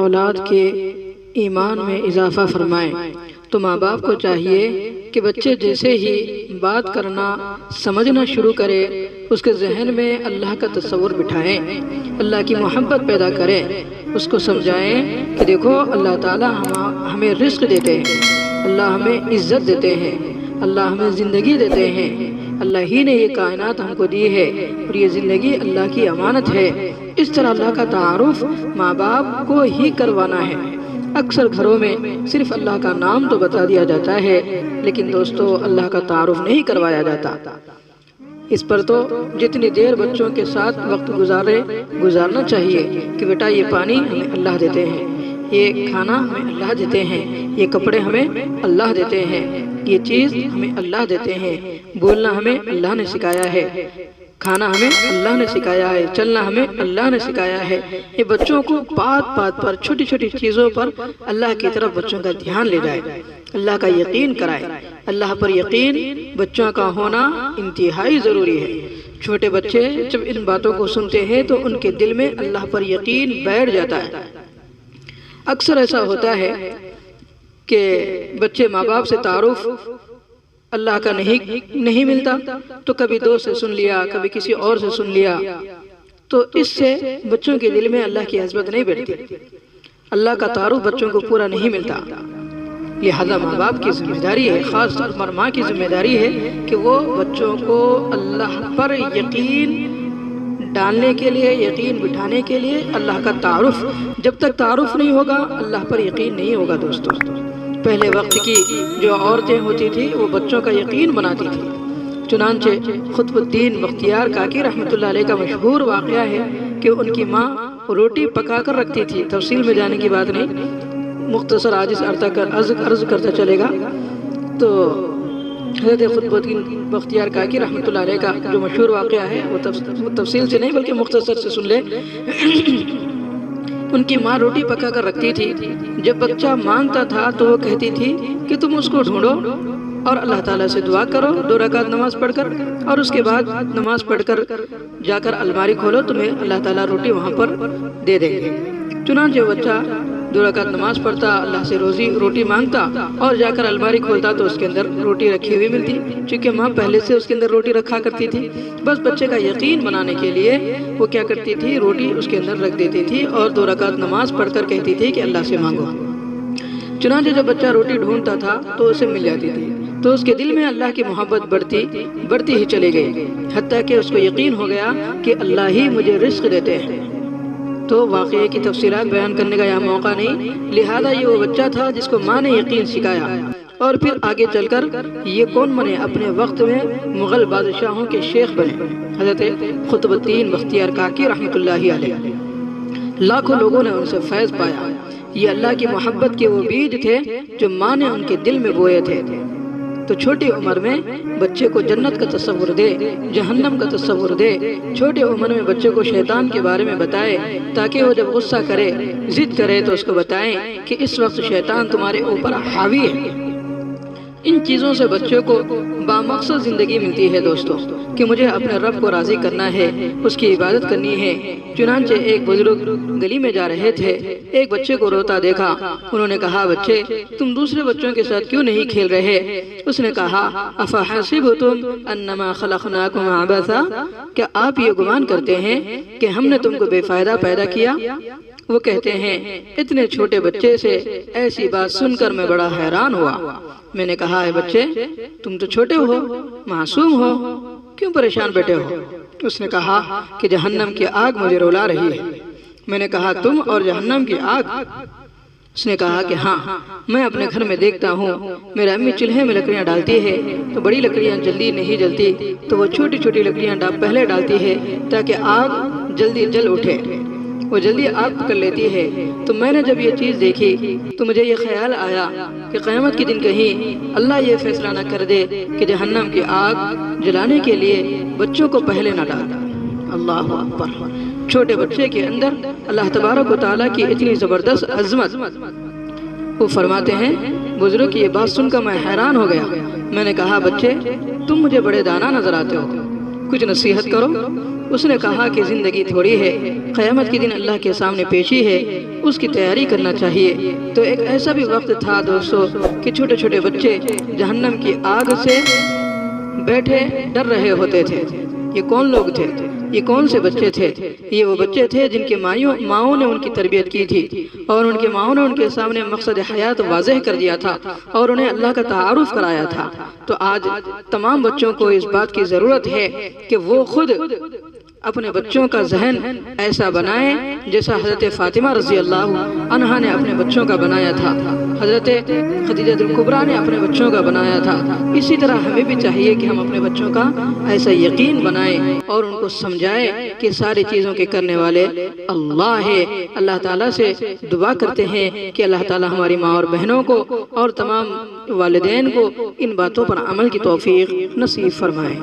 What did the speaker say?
اولاد کے ایمان میں اضافہ فرمائیں۔ تو ماں باپ کو چاہیے کہ بچے جیسے ہی بات کرنا سمجھنا شروع کرے اس کے ذہن میں اللہ کا تصور بٹھائیں، اللہ کی محبت پیدا کریں، اس کو سمجھائیں کہ دیکھو اللہ تعالیٰ ہمیں رزق دیتے ہیں، اللہ ہمیں عزت دیتے ہیں، اللہ ہمیں زندگی دیتے ہیں، اللہ ہی نے یہ کائنات ہم کو دی ہے اور یہ زندگی اللہ کی امانت ہے۔ اس طرح اللہ کا تعارف ماں باپ کو ہی کروانا ہے۔ اکثر گھروں میں صرف اللہ کا نام تو بتا دیا جاتا ہے، لیکن دوستو اللہ کا تعارف نہیں کروایا جاتا۔ اس پر تو جتنی دیر بچوں کے ساتھ وقت گزارنا چاہیے کہ بیٹا یہ پانی ہمیں اللہ دیتے ہیں، یہ کھانا ہمیں اللہ دیتے ہیں، یہ کپڑے ہمیں اللہ دیتے ہیں، یہ چیز ہمیں اللہ دیتے ہیں، بولنا ہمیں اللہ نے سکھایا ہے، کھانا ہمیں اللہ نے سکھایا ہے، چلنا ہمیں اللہ نے سکھایا ہے۔ یہ بچوں کو بات پر چھوٹی چھوٹی چیزوں پر اللہ کی طرف بچوں کا دھیان لے جائے، اللہ کا یقین کرائے۔ اللہ پر یقین بچوں کا ہونا انتہائی ضروری ہے۔ چھوٹے بچے جب ان باتوں کو سنتے ہیں تو ان کے دل میں اللہ پر یقین بیٹھ جاتا ہے۔ اکثر ایسا ہوتا ہے کہ بچے ماں باپ سے تعارف اللہ کا نہیں ملتا، تو کبھی دوست سے سن لیا، کبھی کسی اور سے سن لیا، تو اس سے بچوں کے دل میں اللہ کی عظمت نہیں بیٹھتی، اللہ کا تعارف بچوں کو پورا نہیں ملتا۔ لہذا ماں باپ کی ذمہ داری ہے، خاص طور پر ماں کی ذمہ داری ہے کہ وہ بچوں کو اللہ پر یقین ڈالنے کے لیے، یقین بٹھانے کے لیے اللہ کا تعارف، جب تک تعارف نہیں ہوگا اللہ پر یقین نہیں ہوگا۔ دوستو پہلے وقت کی جو عورتیں ہوتی تھی وہ بچوں کا یقین بناتی تھی۔ چنانچہ قطب الدین بختیار کاکی رحمۃ اللہ علیہ کا مشہور واقعہ ہے کہ ان کی ماں روٹی پکا کر رکھتی تھی، تفصیل میں جانے کی بات نہیں، مختصر عرض کرتا چلے گا۔ تو حضرت قطب الدین بختیار کاکی رحمۃ اللہ علیہ کا جو مشہور واقعہ ہے وہ تفصیل سے نہیں بلکہ مختصر سے سن لے۔ ان کی ماں روٹی پکا کر رکھتی تھی، جب بچہ مانگتا تھا تو وہ کہتی تھی کہ تم اس کو ڈھونڈو اور اللہ تعالیٰ سے دعا کرو 2 رکعت نماز پڑھ کر، اور اس کے بعد نماز پڑھ کر جا کر الماری کھولو، تمہیں اللہ تعالیٰ روٹی وہاں پر دے دیں گے۔ چنانچہ بچہ 2 رکعت نماز پڑھتا، اللہ سے روٹی مانگتا اور جا کر الماری کھولتا تو اس کے اندر روٹی رکھی ہوئی ملتی، چونکہ ماں پہلے سے اس کے اندر روٹی رکھا کرتی تھی۔ بس بچے کا یقین بنانے کے لیے وہ کیا کرتی تھی، روٹی اس کے اندر رکھ دیتی تھی اور 2 رکعت نماز پڑھ کر کہتی تھی کہ اللہ سے مانگو۔ چنانچہ جب بچہ روٹی ڈھونڈتا تھا تو اسے مل جاتی تھی، تو اس کے دل میں اللہ کی محبت بڑھتی ہی چلی گئی، حتیٰ کہ اس کو یقین ہو گیا کہ اللہ ہی مجھے رزق دیتے ہیں۔ تو واقعے کی تفصیلات بیان کرنے کا یہاں موقع نہیں، لہذا یہ وہ بچہ تھا جس کو ماں نے یقین سکھایا، اور پھر آگے چل کر یہ کون بنے، اپنے وقت میں مغل بادشاہوں کے شیخ بنے، حضرت قطب الدین بختیار کاکی رحمۃ اللہ علیہ۔ لاکھوں لوگوں نے ان سے فیض پایا۔ یہ اللہ کی محبت کے وہ بیج تھے جو ماں نے ان کے دل میں بوئے تھے۔ تو چھوٹی عمر میں بچے کو جنت کا تصور دے، جہنم کا تصور دے، چھوٹی عمر میں بچے کو شیطان کے بارے میں بتائے، تاکہ وہ جب غصہ کرے، ضد کرے تو اس کو بتائیں کہ اس وقت شیطان تمہارے اوپر حاوی ہے۔ ان چیزوں سے بچوں کو بامقصد زندگی ملتی ہے دوستو، کہ مجھے اپنے رب کو راضی کرنا ہے، اس کی عبادت کرنی ہے۔ چنانچہ ایک بزرگ گلی میں جا رہے تھے، ایک بچے کو روتا دیکھا، انہوں نے کہا بچے تم دوسرے بچوں کے ساتھ کیوں نہیں کھیل رہے؟ اس نے کہا افحسبتم انما خلقناکم عبثا، کیا آپ یہ گمان کرتے ہیں کہ ہم نے تم کو بے فائدہ پیدا کیا؟ وہ کہتے ہیں اتنے چھوٹے بچے سے ایسی بات سن کر میں بڑا حیران ہوا۔ میں نے کہا ہے بچے تم تو چھوٹے ہو، معصوم ہو، کیوں پریشان بیٹھے ہو؟ اس نے کہا کہ جہنم کی آگ مجھے رلا رہی ہے۔ میں نے کہا تم اور جہنم کی آگ؟ اس نے کہا کہ ہاں، میں اپنے گھر میں دیکھتا ہوں میرا امی چولہے میں لکڑیاں ڈالتی ہے تو بڑی لکڑیاں جلدی نہیں جلتی، تو وہ چھوٹی چھوٹی لکڑیاں پہلے ڈالتی ہے تاکہ آگ جلدی جل اٹھے، وہ جلدی آگ پکڑ لیتی ہے۔ تو میں نے جب یہ چیز دیکھی تو مجھے یہ خیال آیا کہ قیامت کے دن کہیں اللہ یہ فیصلہ نہ کر دے کہ جہنم کی آگ جلانے کے لیے بچوں کو پہلے نہ ڈال۔ اللہ اکبر! چھوٹے بچے کے اندر اللہ تبارک و تعالیٰ کی اتنی زبردست عظمت۔ وہ فرماتے ہیں بزرگ کی یہ بات سن کر میں حیران ہو گیا۔ میں نے کہا بچے تم مجھے بڑے دانا نظر آتے ہو، کچھ نصیحت کرو۔ اس نے کہا کہ زندگی تھوڑی ہے، قیامت کے دن اللہ کے سامنے پیشی ہے، اس کی تیاری کرنا چاہیے۔ تو ایک ایسا بھی وقت تھا دوستو کہ چھوٹے چھوٹے بچے جہنم کی آگ سے بیٹھے ڈر رہے ہوتے تھے۔ یہ کون لوگ تھے؟ یہ کون سے بچے تھے؟ یہ وہ بچے تھے جن کے ماؤں نے ان کی تربیت کی تھی، اور ان کے ماؤں نے ان کے سامنے مقصد حیات واضح کر دیا تھا اور انہیں اللہ کا تعارف کرایا تھا۔ تو آج تمام بچوں کو اس بات کی ضرورت ہے کہ وہ خود اپنے بچوں کا ذہن ایسا بنائیں جیسا حضرت فاطمہ رضی اللہ عنہا نے اپنے بچوں کا بنایا تھا، حضرت خدیجہ الکبریٰ نے اپنے بچوں کا بنایا تھا۔ اسی طرح ہمیں بھی چاہیے کہ ہم اپنے بچوں کا ایسا یقین بنائیں اور ان کو سمجھائیں کہ ساری چیزوں کے کرنے والے اللہ ہے۔ اللہ تعالیٰ سے دعا کرتے ہیں کہ اللہ تعالیٰ ہماری ماں اور بہنوں کو اور تمام والدین کو ان باتوں پر عمل کی توفیق نصیب فرمائے۔